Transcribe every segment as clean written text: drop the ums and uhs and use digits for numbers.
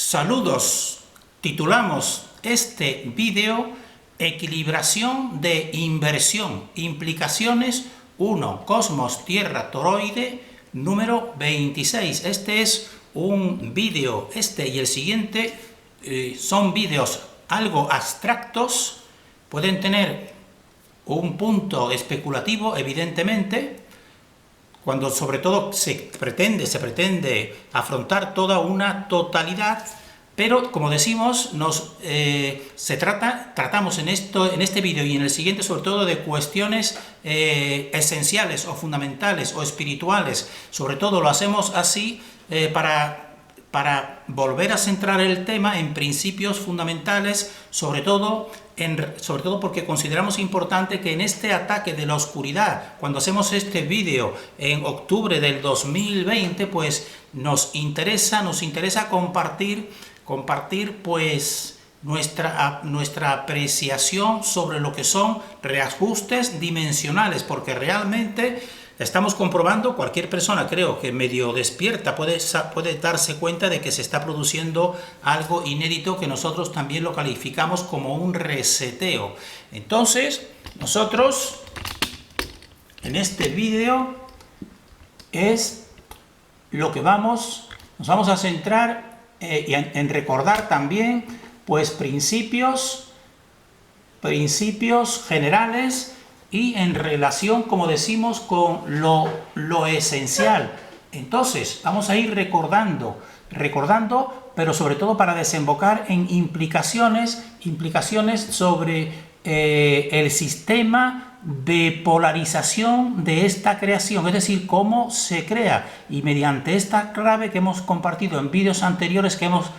Saludos, titulamos este vídeo Equilibración de inversión, implicaciones 1, Cosmos, Tierra, Toroide, número 26. Este es un vídeo, este y el siguiente son vídeos algo abstractos, pueden tener un punto especulativo, evidentemente, cuando sobre todo se pretende afrontar toda una totalidad, pero como decimos, tratamos en este vídeo y en el siguiente sobre todo de cuestiones esenciales o fundamentales o espirituales. Sobre todo lo hacemos así para volver a centrar el tema en principios fundamentales, sobre todo porque consideramos importante que en este ataque de la oscuridad, cuando hacemos este vídeo en octubre del 2020, pues nos interesa compartir pues nuestra apreciación sobre lo que son reajustes dimensionales, porque realmente estamos comprobando, cualquier persona creo que medio despierta puede darse cuenta de que se está produciendo algo inédito que nosotros también lo calificamos como un reseteo. Entonces, nosotros en este vídeo es lo que nos vamos a centrar en recordar también pues principios generales y en relación, como decimos, con lo esencial. Entonces, vamos a ir recordando, pero sobre todo para desembocar en implicaciones sobre el sistema de polarización de esta creación, es decir, cómo se crea, y mediante esta clave que hemos compartido en vídeos anteriores que hemos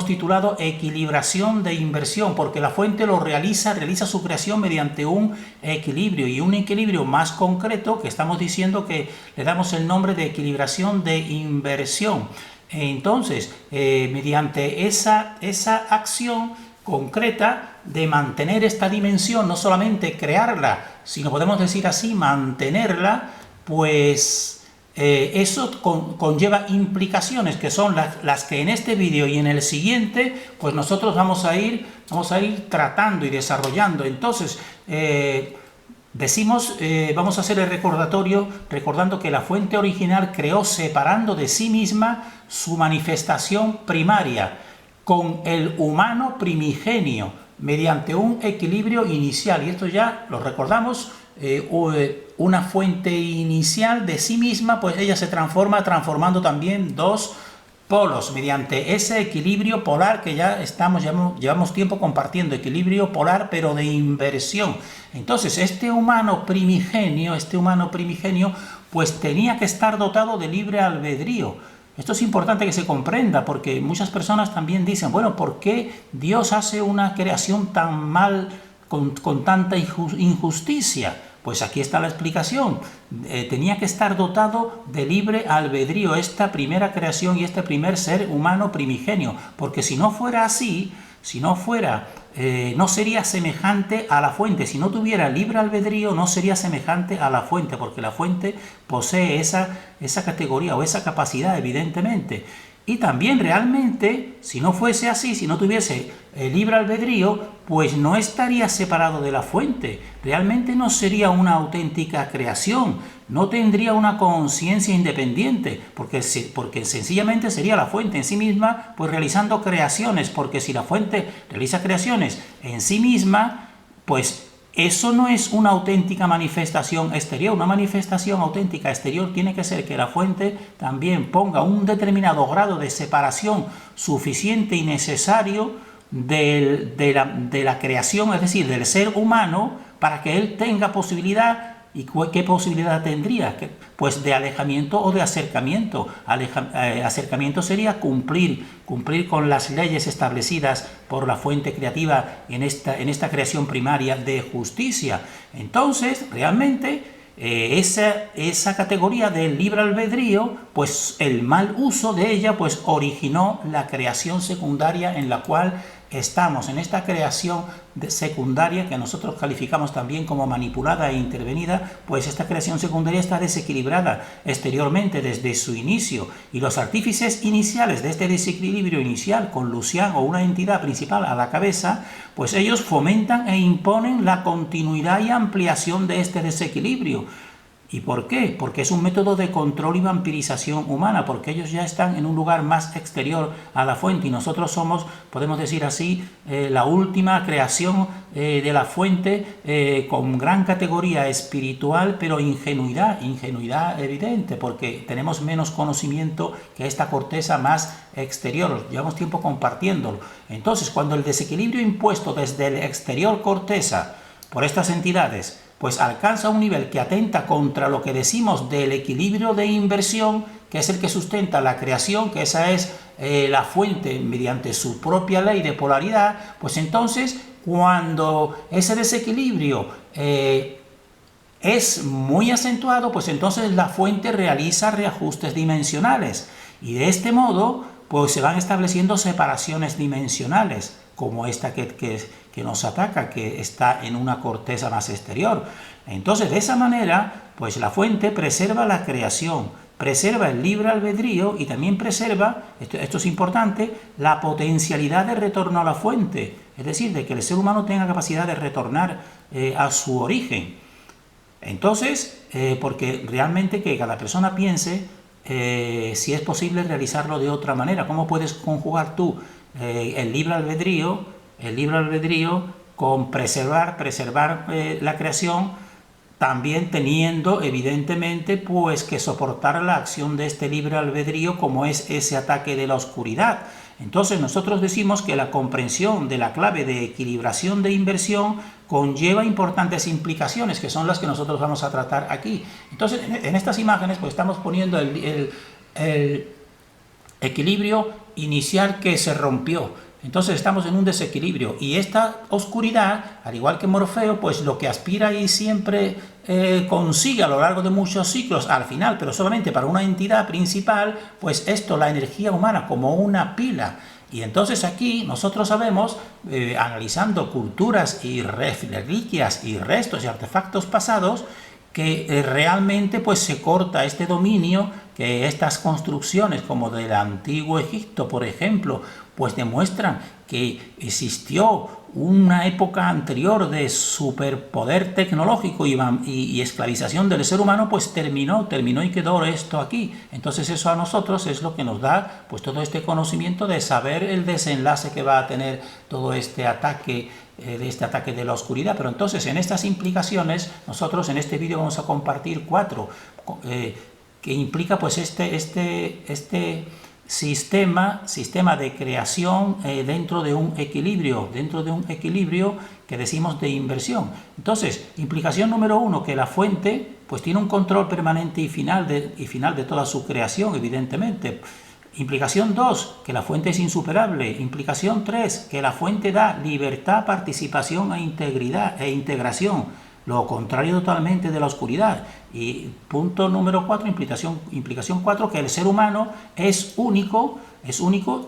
titulado Equilibración de inversión, porque la fuente realiza su creación mediante un equilibrio, y un equilibrio más concreto que estamos diciendo que le damos el nombre de equilibración de inversión. Entonces, mediante esa acción concreta de mantener esta dimensión, no solamente crearla, sino podemos decir así, mantenerla, pues eso conlleva implicaciones que son las que en este vídeo y en el siguiente pues nosotros vamos a ir tratando y desarrollando. Entonces vamos a hacer el recordatorio recordando que la fuente original creó separando de sí misma su manifestación primaria con el humano primigenio mediante un equilibrio inicial, y esto ya lo recordamos. Una fuente inicial de sí misma, pues ella se transformando también dos polos mediante ese equilibrio polar que llevamos tiempo compartiendo, equilibrio polar pero de inversión. Entonces este humano primigenio pues tenía que estar dotado de libre albedrío. Esto es importante que se comprenda, porque muchas personas también dicen, bueno, ¿por qué Dios hace una creación tan mal, con tanta injusticia? Pues aquí está la explicación. Tenía que estar dotado de libre albedrío esta primera creación y este primer ser humano primigenio, porque si no fuera así, no sería semejante a la fuente. Si no tuviera libre albedrío, no sería semejante a la fuente, porque la fuente posee esa categoría o esa capacidad, evidentemente. Y también realmente, si no fuese así, si no tuviese libre albedrío, pues no estaría separado de la fuente. Realmente no sería una auténtica creación, no tendría una conciencia independiente, porque sencillamente sería la fuente en sí misma, pues realizando creaciones, porque si la fuente realiza creaciones en sí misma, pues eso no es una auténtica manifestación exterior. Una manifestación auténtica exterior tiene que ser que la fuente también ponga un determinado grado de separación suficiente y necesario de la creación, es decir, del ser humano, para que él tenga posibilidad. ¿Y qué posibilidad tendría? Pues de alejamiento o de acercamiento. Acercamiento sería cumplir con las leyes establecidas por la fuente creativa en esta creación primaria de justicia. Entonces, realmente, esa categoría del libre albedrío, pues el mal uso de ella, pues originó la creación secundaria en la cual estamos en esta creación secundaria que nosotros calificamos también como manipulada e intervenida, pues esta creación secundaria está desequilibrada exteriormente desde su inicio, y los artífices iniciales de este desequilibrio inicial, con Lucian o una entidad principal a la cabeza, pues ellos fomentan e imponen la continuidad y ampliación de este desequilibrio. ¿Y por qué? Porque es un método de control y vampirización humana, porque ellos ya están en un lugar más exterior a la fuente y nosotros somos, podemos decir así, la última creación de la fuente, con gran categoría espiritual, pero ingenuidad evidente, porque tenemos menos conocimiento que esta corteza más exterior, llevamos tiempo compartiéndolo. Entonces, cuando el desequilibrio impuesto desde el exterior corteza por estas entidades pues alcanza un nivel que atenta contra lo que decimos del equilibrio de inversión, que es el que sustenta la creación, que esa es la fuente mediante su propia ley de polaridad, pues entonces cuando ese desequilibrio es muy acentuado, pues entonces la fuente realiza reajustes dimensionales y de este modo pues se van estableciendo separaciones dimensionales, como esta que nos ataca, que está en una corteza más exterior. Entonces, de esa manera, pues la fuente preserva la creación, preserva el libre albedrío y también preserva, esto es importante, la potencialidad de retorno a la fuente, es decir, de que el ser humano tenga capacidad de retornar a su origen. Entonces, porque realmente que cada persona piense si es posible realizarlo de otra manera. ¿Cómo puedes conjugar tú el libre albedrío con preservar la creación, también teniendo evidentemente pues que soportar la acción de este libre albedrío como es ese ataque de la oscuridad? Entonces nosotros decimos que la comprensión de la clave de equilibración de inversión conlleva importantes implicaciones, que son las que nosotros vamos a tratar aquí. Entonces en estas imágenes pues estamos poniendo el equilibrio inicial que se rompió. Entonces estamos en un desequilibrio y esta oscuridad, al igual que Morfeo, pues lo que aspira y siempre consigue a lo largo de muchos ciclos, al final, pero solamente para una entidad principal, pues esto, la energía humana como una pila. Y entonces aquí nosotros sabemos, analizando culturas y reliquias y restos y artefactos pasados, que realmente pues se corta este dominio, que estas construcciones como del antiguo Egipto, por ejemplo, pues demuestran que existió una época anterior de superpoder tecnológico y esclavización del ser humano, pues terminó y quedó esto aquí. Entonces eso a nosotros es lo que nos da pues todo este conocimiento de saber el desenlace que va a tener todo este ataque de la oscuridad. Pero entonces en estas implicaciones nosotros en este vídeo vamos a compartir 4 que implica pues este sistema de creación dentro de un equilibrio que decimos de inversión. Entonces, implicación número 1, que la fuente pues tiene un control permanente y final de toda su creación, evidentemente. Implicación 2, que la fuente es insuperable. Implicación 3, que la fuente da libertad, participación e integración. Lo contrario totalmente de la oscuridad. Y punto número 4, implicación 4, que el ser humano es único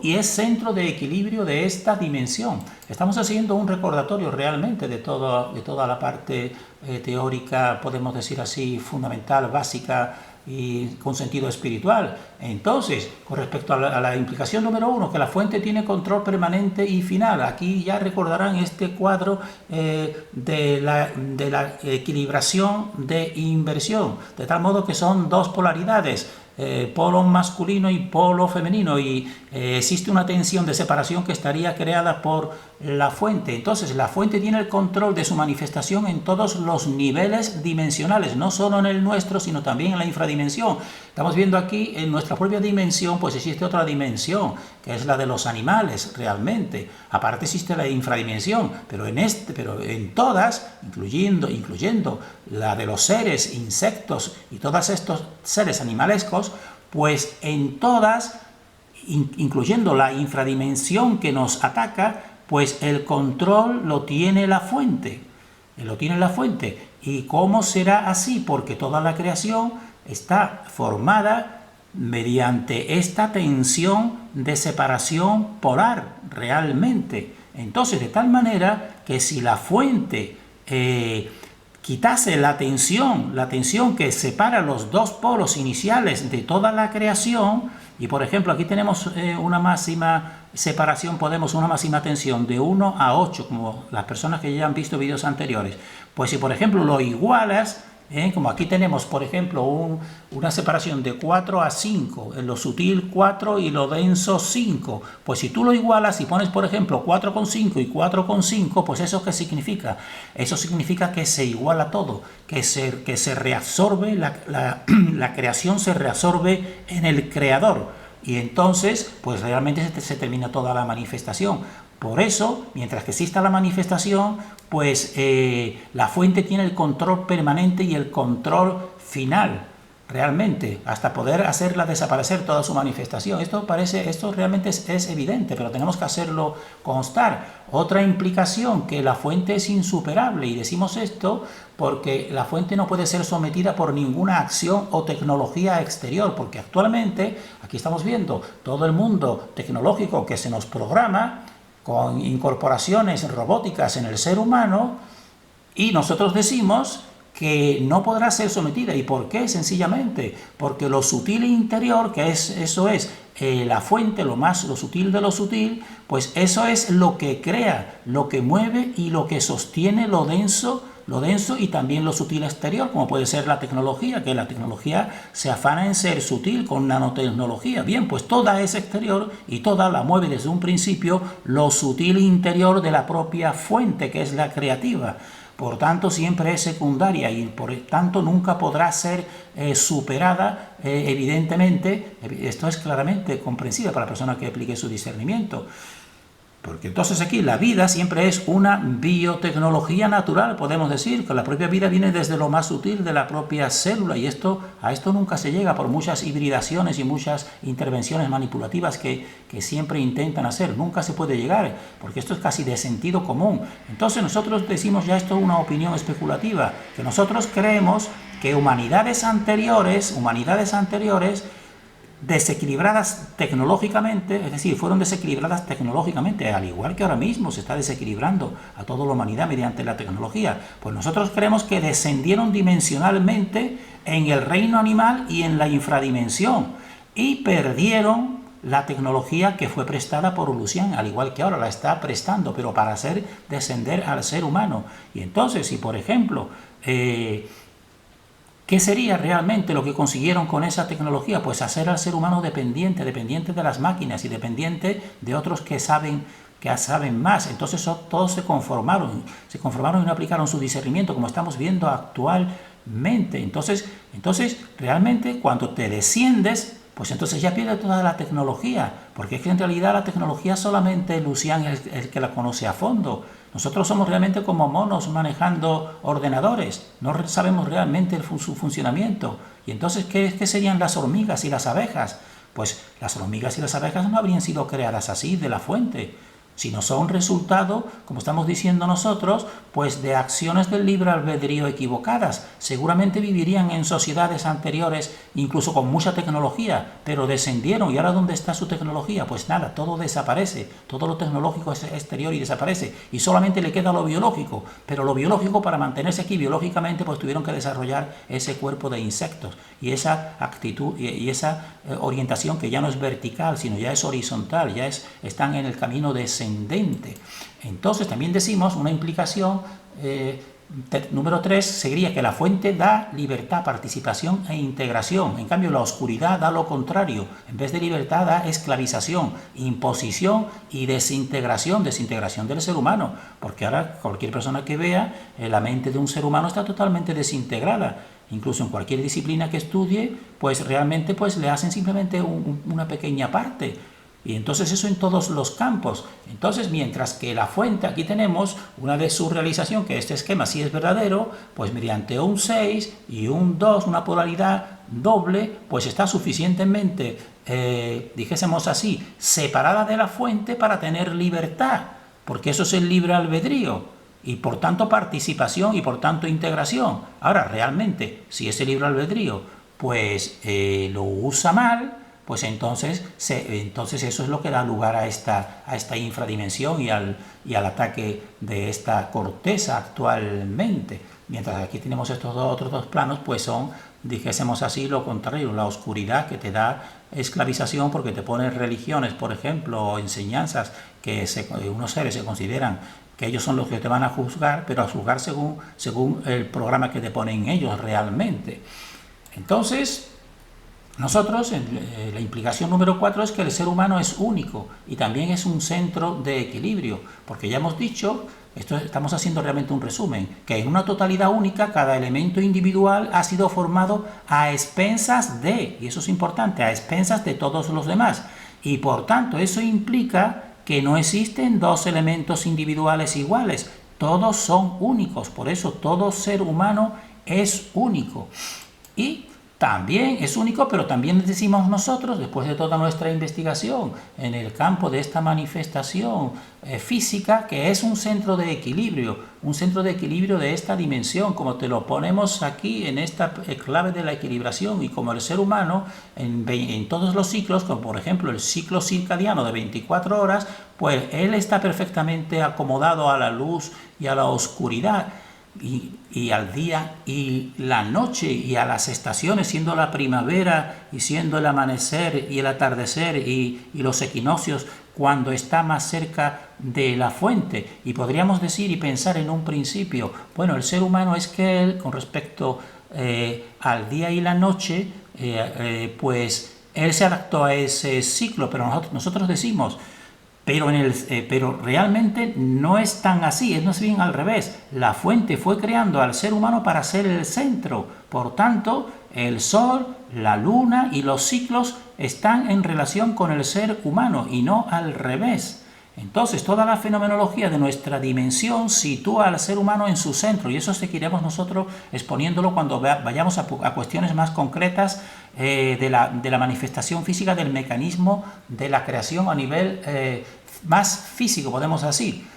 y es centro de equilibrio de esta dimensión. Estamos haciendo un recordatorio realmente de toda la parte teórica, podemos decir así, fundamental, básica y con sentido espiritual. Entonces, con respecto a la implicación número 1, que la fuente tiene control permanente y final, aquí ya recordarán este cuadro de la equilibración de inversión, de tal modo que son dos polaridades, polo masculino y polo femenino, y existe una tensión de separación que estaría creada por la fuente. Entonces la fuente tiene el control de su manifestación en todos los niveles dimensionales, no solo en el nuestro, sino también en la infradimensión. Estamos viendo aquí en nuestra propia dimensión, pues existe otra dimensión, que es la de los animales realmente. Aparte existe la infradimensión, pero en todas, incluyendo la de los seres, insectos y todos estos seres animalescos, pues en todas, incluyendo la infradimensión que nos ataca, pues el control lo tiene la fuente. ¿Y cómo será así? Porque toda la creación está formada mediante esta tensión de separación polar realmente. Entonces, de tal manera que si la fuente quitase la tensión que separa los dos polos iniciales de toda la creación, y por ejemplo aquí tenemos una máxima separación, una máxima tensión de 1 a 8, como las personas que ya han visto vídeos anteriores, pues si por ejemplo lo igualas, como aquí tenemos por ejemplo una separación de 4 a 5, en lo sutil 4 y lo denso 5, pues si tú lo igualas y pones por ejemplo 4,5 y 4,5, pues ¿eso qué significa? Eso significa que se iguala todo, que se reabsorbe, la creación se reabsorbe en el creador, y entonces pues realmente se termina toda la manifestación. Por eso, mientras que exista la manifestación, pues la fuente tiene el control permanente y el control final, realmente, hasta poder hacerla desaparecer toda su manifestación. Esto realmente es evidente, pero tenemos que hacerlo constar. Otra implicación, que la fuente es insuperable, y decimos esto porque la fuente no puede ser sometida por ninguna acción o tecnología exterior, porque actualmente, aquí estamos viendo todo el mundo tecnológico que se nos programa, con incorporaciones robóticas en el ser humano, y nosotros decimos que no podrá ser sometida. ¿Y por qué? Sencillamente porque lo sutil interior, que eso es la fuente, lo sutil de lo sutil, pues eso es lo que crea, lo que mueve y lo que sostiene lo denso y también lo sutil exterior, como puede ser la tecnología, que la tecnología se afana en ser sutil con nanotecnología. Bien, pues toda es exterior y toda la mueve desde un principio lo sutil interior de la propia fuente, que es la creativa. Por tanto, siempre es secundaria y por tanto nunca podrá ser superada, evidentemente. Esto es claramente comprensible para la persona que aplique su discernimiento. Porque entonces aquí la vida siempre es una biotecnología natural, podemos decir, que la propia vida viene desde lo más sutil de la propia célula, y a esto nunca se llega por muchas hibridaciones y muchas intervenciones manipulativas que siempre intentan hacer. Nunca se puede llegar, porque esto es casi de sentido común. Entonces nosotros decimos, ya esto es una opinión especulativa, que nosotros creemos que humanidades anteriores desequilibradas tecnológicamente, es decir, fueron desequilibradas tecnológicamente, al igual que ahora mismo se está desequilibrando a toda la humanidad mediante la tecnología. Pues nosotros creemos que descendieron dimensionalmente en el reino animal y en la infradimensión, y perdieron la tecnología que fue prestada por Lucián, al igual que ahora la está prestando, pero para hacer descender al ser humano. Y entonces, si por ejemplo, ¿qué sería realmente lo que consiguieron con esa tecnología? Pues hacer al ser humano dependiente de las máquinas y dependiente de otros que saben más. Entonces todos se conformaron y no aplicaron su discernimiento, como estamos viendo actualmente. Entonces realmente cuando te desciendes, pues entonces ya pierde toda la tecnología, porque es que en realidad la tecnología solamente Lucián es el que la conoce a fondo. Nosotros somos realmente como monos manejando ordenadores, no sabemos realmente su funcionamiento. Y entonces, ¿qué serían las hormigas y las abejas? Pues las hormigas y las abejas no habrían sido creadas así, de la fuente, sino son resultado, como estamos diciendo nosotros, pues de acciones del libre albedrío equivocadas. Seguramente vivirían en sociedades anteriores, incluso con mucha tecnología, pero descendieron. ¿Y ahora dónde está su tecnología? Pues nada, todo desaparece, todo lo tecnológico es exterior y desaparece, y solamente le queda lo biológico. Pero lo biológico, para mantenerse aquí biológicamente, pues tuvieron que desarrollar ese cuerpo de insectos, y esa actitud y esa orientación que ya no es vertical, sino ya es horizontal, están en el camino descendente. Entonces también decimos una implicación número 3 sería que la fuente da libertad, participación e integración. En cambio la oscuridad da lo contrario. En vez de libertad da esclavización, imposición y desintegración del ser humano, porque ahora cualquier persona que vea la mente de un ser humano está totalmente desintegrada. Incluso en cualquier disciplina que estudie, pues realmente pues le hacen simplemente una pequeña parte. Y entonces eso en todos los campos. Entonces, mientras que la fuente, aquí tenemos una de su realización, que este esquema sí es verdadero, pues mediante un 6 y un 2, una polaridad doble, pues está suficientemente, dijésemos así, separada de la fuente para tener libertad, porque eso es el libre albedrío, y por tanto participación y por tanto integración. Ahora, realmente, si ese libre albedrío pues lo usa mal, pues entonces eso es lo que da lugar a esta infradimensión y al ataque de esta corteza actualmente. Mientras aquí tenemos estos otros dos planos, pues son, dijésemos así, lo contrario, la oscuridad que te da esclavización porque te pone religiones, por ejemplo, o enseñanzas que unos seres se consideran que ellos son los que te van a juzgar, pero a juzgar según el programa que te ponen ellos realmente. Entonces, nosotros, la implicación número 4 es que el ser humano es único y también es un centro de equilibrio, porque ya hemos dicho, estamos haciendo realmente un resumen, que en una totalidad única cada elemento individual ha sido formado a expensas de, y eso es importante, a expensas de todos los demás, y por tanto eso implica que no existen dos elementos individuales iguales, todos son únicos, por eso todo ser humano es único. Y también es único, pero también decimos nosotros, después de toda nuestra investigación en el campo de esta manifestación física, que es un centro de equilibrio de esta dimensión, como te lo ponemos aquí en esta clave de la equilibración, y como el ser humano en todos los ciclos, como por ejemplo el ciclo circadiano de 24 horas, pues él está perfectamente acomodado a la luz y a la oscuridad, y al día y la noche, y a las estaciones, siendo la primavera y siendo el amanecer y el atardecer y los equinoccios cuando está más cerca de la fuente. Y podríamos decir y pensar en un principio, bueno, el ser humano es que él, con respecto al día y la noche, pues él se adaptó a ese ciclo, pero nosotros decimos, pero realmente no es tan así, es más bien al revés. La fuente fue creando al ser humano para ser el centro. Por tanto, el sol, la luna y los ciclos están en relación con el ser humano y no al revés. Entonces, toda la fenomenología de nuestra dimensión sitúa al ser humano en su centro, y eso seguiremos nosotros exponiéndolo cuando vayamos a cuestiones más concretas de la manifestación física del mecanismo de la creación a nivel más físico, podemos así.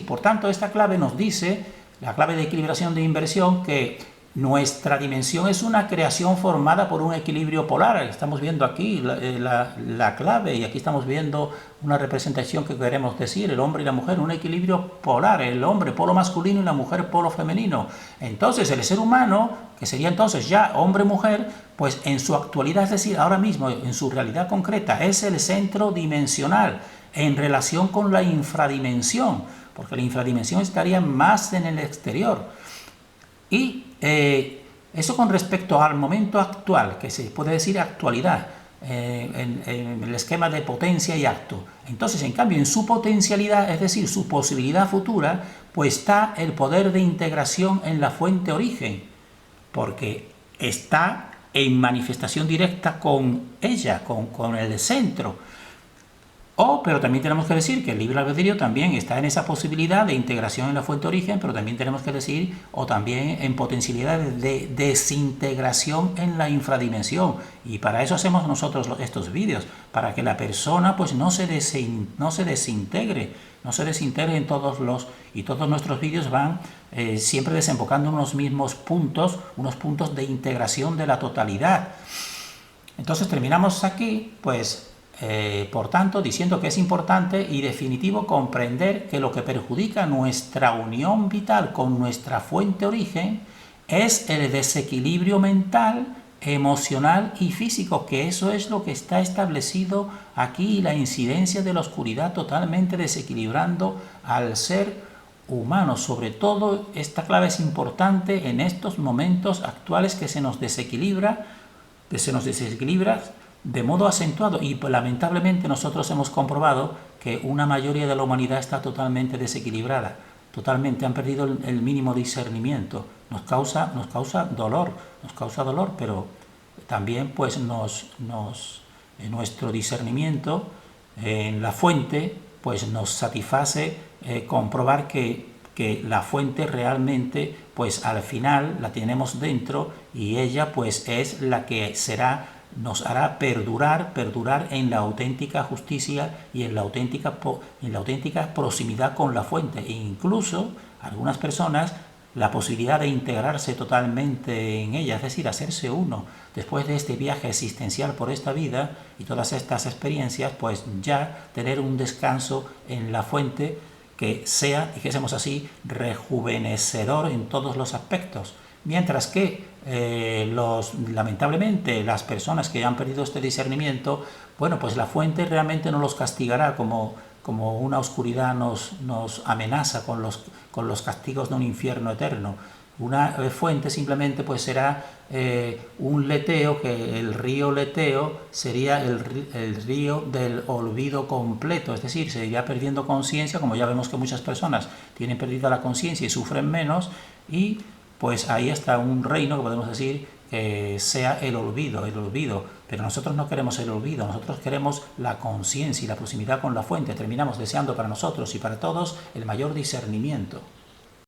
Por tanto, esta clave nos dice, la clave de equilibración de inversión, que nuestra dimensión es una creación formada por un equilibrio polar. Estamos viendo aquí la clave, y aquí estamos viendo una representación que queremos decir, el hombre y la mujer, un equilibrio polar, el hombre polo masculino y la mujer polo femenino. Entonces el ser humano, que sería entonces ya hombre-mujer, pues en su actualidad, es decir, ahora mismo en su realidad concreta, es el centro dimensional en relación con la infradimensión, porque la infradimensión estaría más en el exterior. Y eso con respecto al momento actual, que se puede decir actualidad, en el esquema de potencia y acto. Entonces, en cambio, en su potencialidad, es decir, su posibilidad futura, pues está el poder de integración en la fuente origen, porque está en manifestación directa con ella, con el centro. Pero también tenemos que decir que el libre albedrío también está en esa posibilidad de integración en la fuente origen, pero también tenemos que decir, o también en potencialidad de desintegración en la infradimensión. Y para eso hacemos nosotros estos vídeos, para que la persona pues no se desintegre en todos nuestros vídeos van siempre desembocando en unos mismos puntos, unos puntos de integración de la totalidad. Entonces terminamos aquí, pues por tanto, diciendo que es importante y definitivo comprender que lo que perjudica nuestra unión vital con nuestra fuente origen es el desequilibrio mental, emocional y físico, que eso es lo que está establecido aquí, la incidencia de la oscuridad totalmente desequilibrando al ser humano. Sobre todo, esta clave es importante en estos momentos actuales que se nos desequilibra de modo acentuado, y lamentablemente nosotros hemos comprobado que una mayoría de la humanidad está totalmente desequilibrada, totalmente han perdido el mínimo discernimiento. Nos causa dolor, pero también pues nuestro discernimiento en la fuente pues nos satisface comprobar que la fuente realmente pues al final la tenemos dentro, y ella pues es la que nos hará perdurar en la auténtica justicia y en la auténtica proximidad con la fuente. E incluso algunas personas la posibilidad de integrarse totalmente en ella, es decir, hacerse uno. Después de este viaje existencial por esta vida y todas estas experiencias, pues ya tener un descanso en la fuente que sea, dijésemos así, rejuvenecedor en todos los aspectos. Mientras que lamentablemente las personas que han perdido este discernimiento, bueno, pues la fuente realmente no los castigará como una oscuridad nos amenaza con los castigos de un infierno eterno. Una fuente simplemente pues será un leteo, que el río leteo sería el río del olvido completo, es decir, se iría perdiendo conciencia, como ya vemos que muchas personas tienen perdida la conciencia y sufren menos, y pues ahí está un reino que podemos decir que sea el olvido, pero nosotros no queremos el olvido, nosotros queremos la conciencia y la proximidad con la fuente, terminamos deseando para nosotros y para todos el mayor discernimiento.